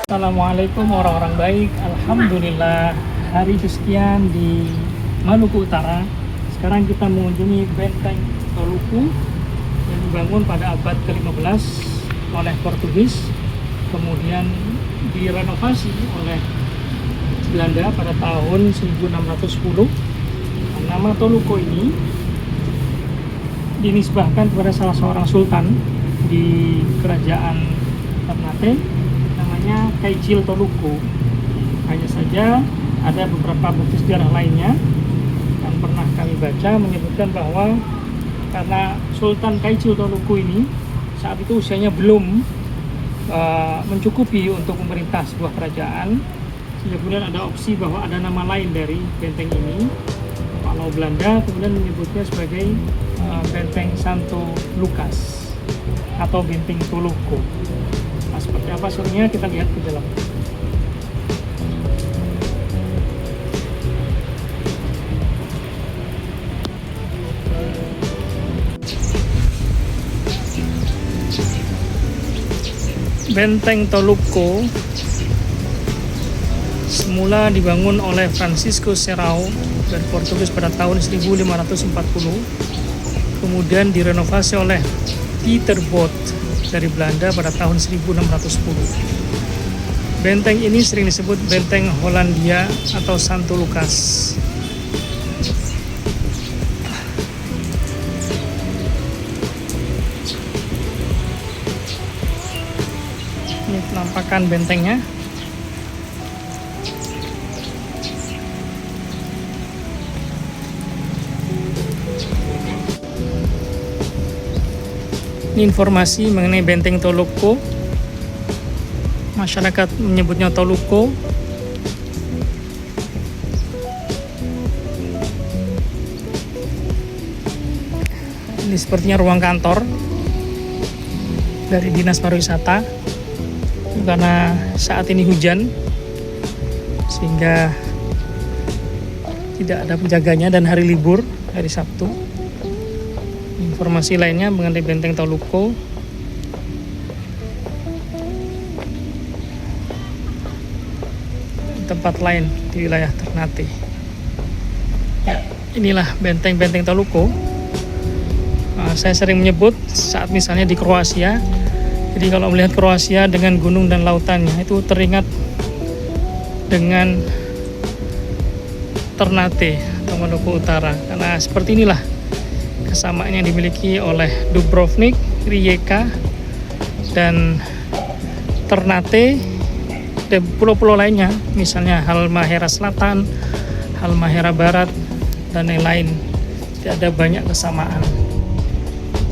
Assalamualaikum orang-orang baik. Alhamdulillah, hari kesekian di Maluku Utara. Sekarang kita mengunjungi Benteng Toluku yang dibangun pada abad ke-15 oleh Portugis, kemudian direnovasi oleh Belanda pada tahun 1610. Nama Toluku ini dinisbahkan kepada salah seorang sultan di kerajaan Ternate, namanya Kaicil Toluku. Hanya saja ada beberapa bukti sejarah lainnya yang pernah kami baca menyebutkan bahwa karena Sultan Kaicil Toluku ini saat itu usianya belum mencukupi untuk memerintah sebuah kerajaan, sehingga kemudian ada opsi bahwa ada nama lain dari benteng ini. Kalau Belanda kemudian menyebutnya sebagai Benteng Santo Lucas atau Benteng Toluku. Nah, seperti apa serunya kita lihat ke dalam. Benteng Toluku semula dibangun oleh Francisco Serrao dari Portugis pada tahun 1540, kemudian direnovasi oleh Pieter Both dari Belanda pada tahun 1610. Benteng ini sering disebut Benteng Hollandia atau Santo Lucas. Ini penampakan bentengnya. Ini informasi mengenai Benteng Toluku. Masyarakat menyebutnya Toluku. Ini sepertinya ruang kantor dari Dinas Pariwisata. Karena saat ini hujan, sehingga tidak ada penjaganya dan hari libur, hari Sabtu. Informasi lainnya mengenai Benteng Toluku. Tempat lain di wilayah Ternate. Ya, inilah benteng-benteng Toluku. Saya sering menyebut saat misalnya di Kroasia. Jadi kalau melihat Kroasia dengan gunung dan lautannya, itu teringat dengan Ternate atau Maluku Utara. Karena seperti inilah kesamaan yang dimiliki oleh Dubrovnik, Rijeka, dan Ternate dan pulau-pulau lainnya, misalnya Halmahera Selatan, Halmahera Barat, dan lain-lain. Tidak ada banyak kesamaan.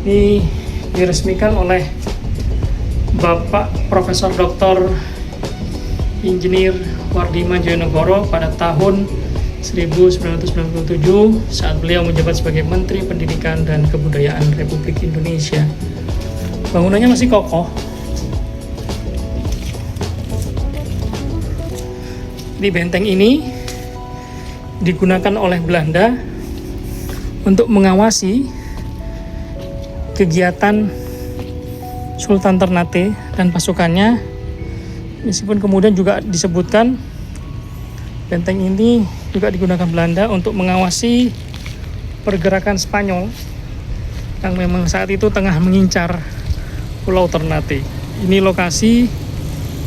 Ini diresmikan oleh Bapak Profesor Dr. Insinyur Wardima Joyonegoro pada tahun 1997 saat beliau menjabat sebagai Menteri Pendidikan dan Kebudayaan Republik Indonesia. Bangunannya masih kokoh. Di benteng ini digunakan oleh Belanda untuk mengawasi kegiatan Sultan Ternate dan pasukannya, meskipun kemudian juga disebutkan benteng ini juga digunakan Belanda untuk mengawasi pergerakan Spanyol yang memang saat itu tengah mengincar Pulau Ternate. Ini lokasi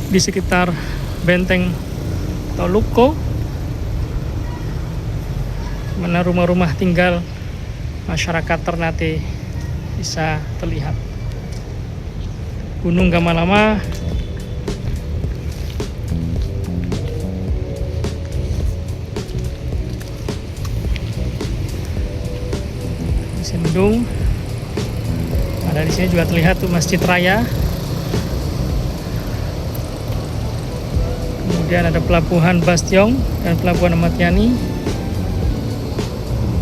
di sekitar Benteng Toluku, mana rumah-rumah tinggal masyarakat Ternate bisa terlihat. Gunung Gamalama, Sendung. Ada di sini juga terlihat tuh Masjid Raya. Kemudian ada pelabuhan Bastiong dan pelabuhan Ahmad Yani,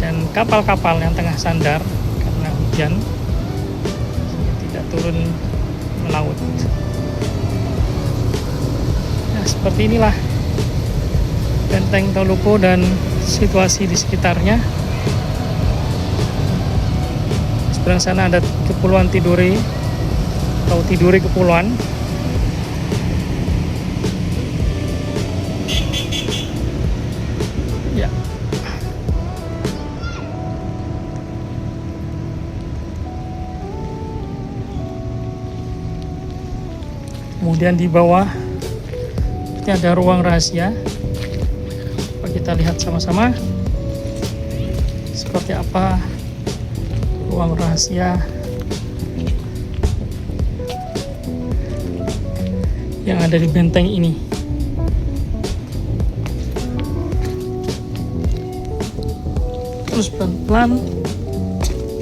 dan kapal-kapal yang tengah sandar karena hujan tidak turun melaut. Nah, seperti inilah Benteng Toluku dan situasi di sekitarnya. Seberang sana ada Kepulauan Tidore atau Tidore Kepulauan. Kemudian di bawah ini ada ruang rahasia. Coba kita lihat sama-sama seperti apa ruang rahasia yang ada di benteng ini. Terus pelan-pelan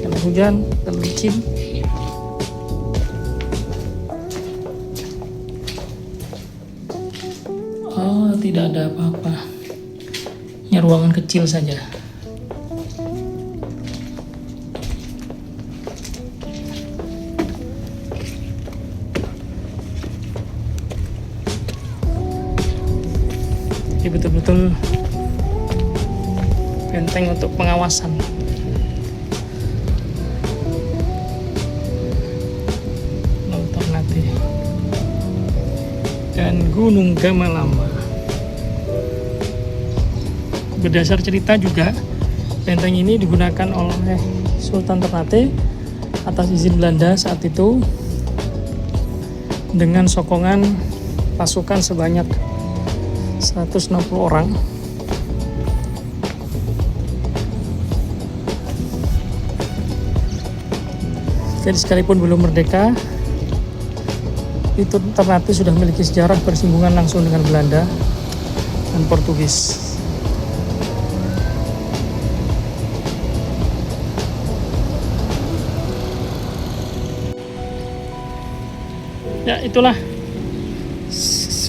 karena hujan dan licin. Oh, tidak ada apa-apa. Ini ruangan kecil saja. Jadi betul-betul benteng untuk pengawasan. Pulau Ternate dan Gunung Gamalama. Berdasar cerita juga, benteng ini digunakan oleh Sultan Ternate atas izin Belanda saat itu dengan sokongan pasukan sebanyak 160 orang. Jadi sekalipun belum merdeka, itu Ternate sudah memiliki sejarah bersinggungan langsung dengan Belanda dan Portugis. Ya, itulah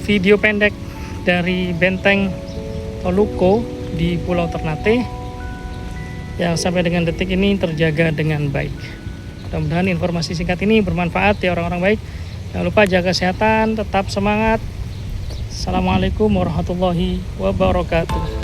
video pendek dari benteng Toluco di Pulau Ternate yang sampai dengan detik ini terjaga dengan baik. Mudah-mudahan informasi singkat ini bermanfaat ya orang-orang baik. Jangan lupa jaga kesehatan, tetap semangat. Assalamualaikum warahmatullahi wabarakatuh.